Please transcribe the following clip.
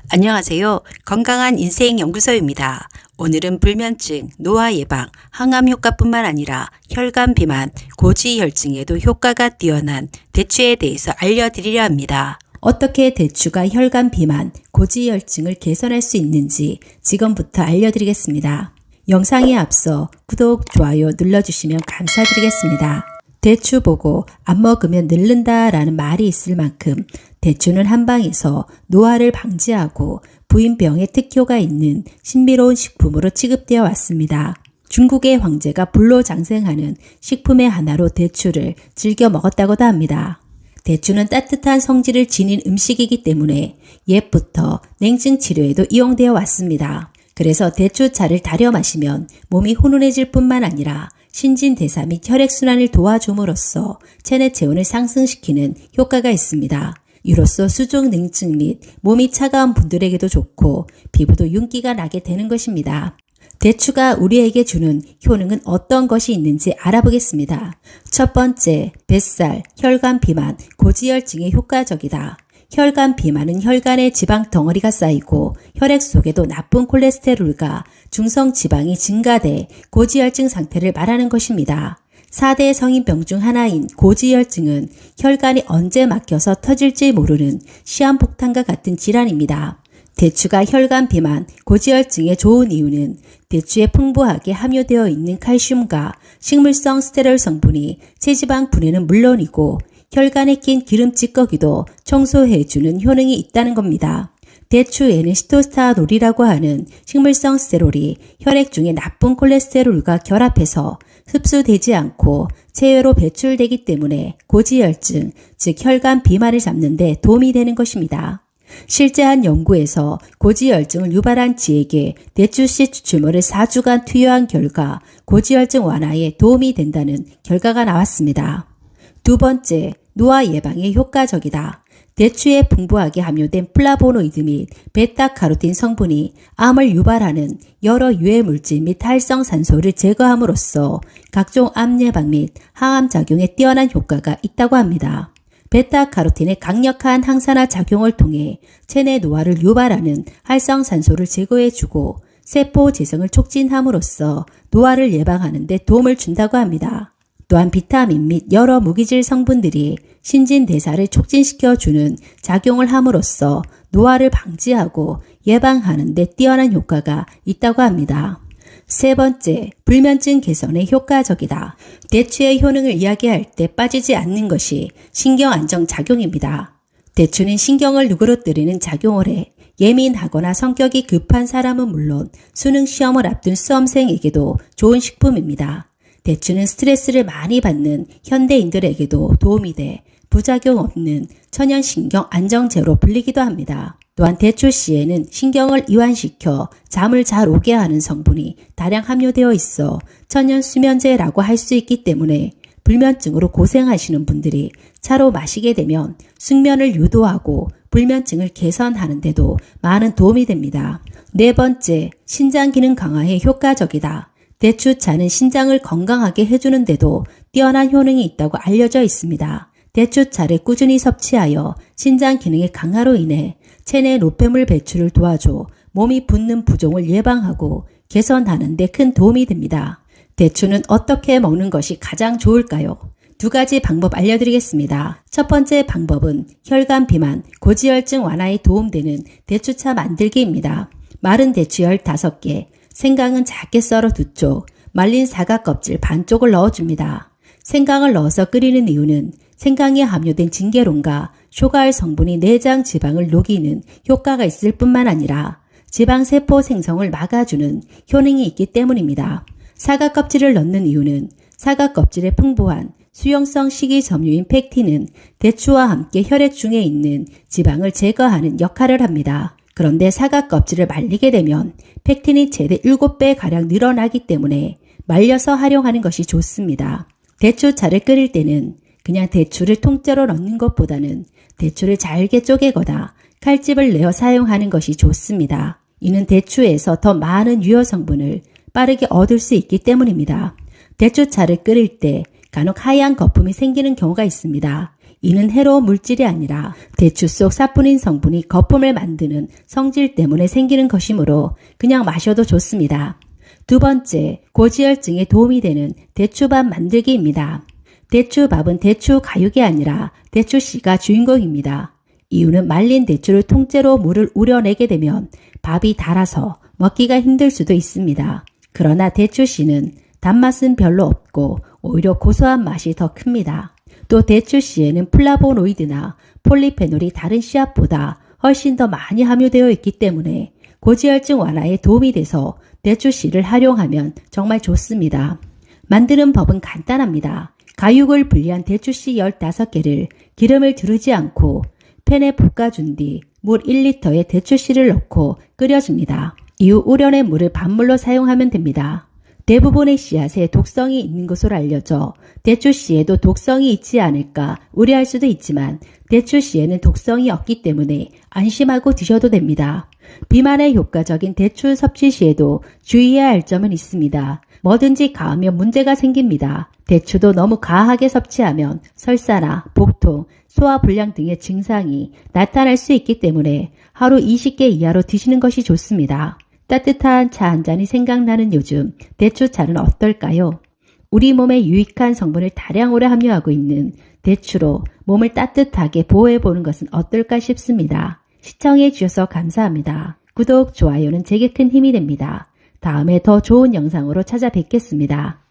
안녕하세요. 건강한 인생 연구소입니다. 오늘은 불면증, 노화 예방, 항암 효과뿐만 아니라 혈관 비만, 고지혈증에도 효과가 뛰어난 대추에 대해서 알려드리려 합니다. 어떻게 대추가 혈관 비만, 고지혈증을 개선할 수 있는지 지금부터 알려드리겠습니다. 영상에 앞서 구독, 좋아요 눌러주시면 감사드리겠습니다. 대추 보고 안 먹으면 늙는다 라는 말이 있을 만큼 대추는 한방에서 노화를 방지하고 부인병에 특효가 있는 신비로운 식품으로 취급되어 왔습니다. 중국의 황제가 불로장생하는 식품의 하나로 대추를 즐겨 먹었다고도 합니다. 대추는 따뜻한 성질을 지닌 음식이기 때문에 옛부터 냉증 치료에도 이용되어 왔습니다. 그래서 대추차를 달여 마시면 몸이 훈훈해질 뿐만 아니라 신진대사 및 혈액순환을 도와줌으로써 체내 체온을 상승시키는 효과가 있습니다. 이로써 수족 냉증 및 몸이 차가운 분들에게도 좋고 피부도 윤기가 나게 되는 것입니다. 대추가 우리에게 주는 효능은 어떤 것이 있는지 알아보겠습니다. 첫 번째, 뱃살, 혈관 비만, 고지혈증에 효과적이다. 혈관 비만은 혈관에 지방 덩어리가 쌓이고 혈액 속에도 나쁜 콜레스테롤과 중성 지방이 증가돼 고지혈증 상태를 말하는 것입니다. 4대 성인병 중 하나인 고지혈증은 혈관이 언제 막혀서 터질지 모르는 시한폭탄과 같은 질환입니다. 대추가 혈관 비만, 고지혈증에 좋은 이유는 대추에 풍부하게 함유되어 있는 칼슘과 식물성 스테롤 성분이 체지방 분해는 물론이고 혈관에 낀 기름 찌꺼기도 청소해주는 효능이 있다는 겁니다. 대추에는 시토스타놀이라고 하는 식물성 스테롤이 혈액 중에 나쁜 콜레스테롤과 결합해서 흡수되지 않고 체외로 배출되기 때문에 고지혈증, 즉 혈관 비만을 잡는 데 도움이 되는 것입니다. 실제 한 연구에서 고지혈증을 유발한 지에게 대추씨 추출물을 4주간 투여한 결과 고지혈증 완화에 도움이 된다는 결과가 나왔습니다. 두 번째, 노화 예방에 효과적이다. 대추에 풍부하게 함유된 플라보노이드 및 베타카로틴 성분이 암을 유발하는 여러 유해 물질 및 활성산소를 제거함으로써 각종 암 예방 및 항암 작용에 뛰어난 효과가 있다고 합니다. 베타카로틴의 강력한 항산화 작용을 통해 체내 노화를 유발하는 활성산소를 제거해주고 세포 재생을 촉진함으로써 노화를 예방하는 데 도움을 준다고 합니다. 또한 비타민 및 여러 무기질 성분들이 신진대사를 촉진시켜주는 작용을 함으로써 노화를 방지하고 예방하는 데 뛰어난 효과가 있다고 합니다. 세 번째, 불면증 개선에 효과적이다. 대추의 효능을 이야기할 때 빠지지 않는 것이 신경안정 작용입니다. 대추는 신경을 누그러뜨리는 작용을 해 예민하거나 성격이 급한 사람은 물론 수능 시험을 앞둔 수험생에게도 좋은 식품입니다. 대추는 스트레스를 많이 받는 현대인들에게도 도움이 돼 부작용 없는 천연신경 안정제로 불리기도 합니다. 또한 대추씨에는 신경을 이완시켜 잠을 잘 오게 하는 성분이 다량 함유되어 있어 천연수면제라고 할 수 있기 때문에 불면증으로 고생하시는 분들이 차로 마시게 되면 숙면을 유도하고 불면증을 개선하는 데도 많은 도움이 됩니다. 네 번째, 신장 기능 강화에 효과적이다. 대추차는 신장을 건강하게 해주는 데도 뛰어난 효능이 있다고 알려져 있습니다. 대추차를 꾸준히 섭취하여 신장 기능의 강화로 인해 체내 노폐물 배출을 도와줘 몸이 붓는 부종을 예방하고 개선하는 데 큰 도움이 됩니다. 대추는 어떻게 먹는 것이 가장 좋을까요? 두 가지 방법 알려드리겠습니다. 첫 번째 방법은 혈관 비만, 고지혈증 완화에 도움되는 대추차 만들기입니다. 마른 대추 15개, 생강은 작게 썰어 2쪽, 말린 사과 껍질 반쪽을 넣어줍니다. 생강을 넣어서 끓이는 이유는 생강에 함유된 징계론과 쇼가알 성분이 내장 지방을 녹이는 효과가 있을 뿐만 아니라 지방세포 생성을 막아주는 효능이 있기 때문입니다. 사과 껍질을 넣는 이유는 사과 껍질에 풍부한 수용성 식이섬유인 팩틴은 대추와 함께 혈액 중에 있는 지방을 제거하는 역할을 합니다. 그런데 사과 껍질을 말리게 되면 팩틴이 최대 7배가량 늘어나기 때문에 말려서 활용하는 것이 좋습니다. 대추차를 끓일 때는 그냥 대추를 통째로 넣는 것보다는 대추를 잘게 쪼개거나 칼집을 내어 사용하는 것이 좋습니다. 이는 대추에서 더 많은 유효 성분을 빠르게 얻을 수 있기 때문입니다. 대추차를 끓일 때 간혹 하얀 거품이 생기는 경우가 있습니다. 이는 해로운 물질이 아니라 대추 속 사포닌 성분이 거품을 만드는 성질 때문에 생기는 것이므로 그냥 마셔도 좋습니다. 두 번째, 고지혈증에 도움이 되는 대추밥 만들기입니다. 대추밥은 대추 가육이 아니라 대추씨가 주인공입니다. 이유는 말린 대추를 통째로 물을 우려내게 되면 밥이 달아서 먹기가 힘들 수도 있습니다. 그러나 대추씨는 단맛은 별로 없고 오히려 고소한 맛이 더 큽니다. 또 대추씨에는 플라보노이드나 폴리페놀이 다른 씨앗보다 훨씬 더 많이 함유되어 있기 때문에 고지혈증 완화에 도움이 돼서 대추씨를 활용하면 정말 좋습니다. 만드는 법은 간단합니다. 가육을 분리한 대추씨 15개를 기름을 두르지 않고 팬에 볶아준 뒤 물 1리터에 대추씨를 넣고 끓여줍니다. 이후 우려낸 물을 반물로 사용하면 됩니다. 대부분의 씨앗에 독성이 있는 것으로 알려져 대추씨에도 독성이 있지 않을까 우려할 수도 있지만 대추씨에는 독성이 없기 때문에 안심하고 드셔도 됩니다. 비만에 효과적인 대추 섭취 시에도 주의해야 할 점은 있습니다. 뭐든지 가하면 문제가 생깁니다. 대추도 너무 과하게 섭취하면 설사나 복통, 소화불량 등의 증상이 나타날 수 있기 때문에 하루 20개 이하로 드시는 것이 좋습니다. 따뜻한 차 한 잔이 생각나는 요즘 대추차는 어떨까요? 우리 몸에 유익한 성분을 다량으로 함유하고 있는 대추로 몸을 따뜻하게 보호해보는 것은 어떨까 싶습니다. 시청해 주셔서 감사합니다. 구독, 좋아요는 제게 큰 힘이 됩니다. 다음에 더 좋은 영상으로 찾아뵙겠습니다.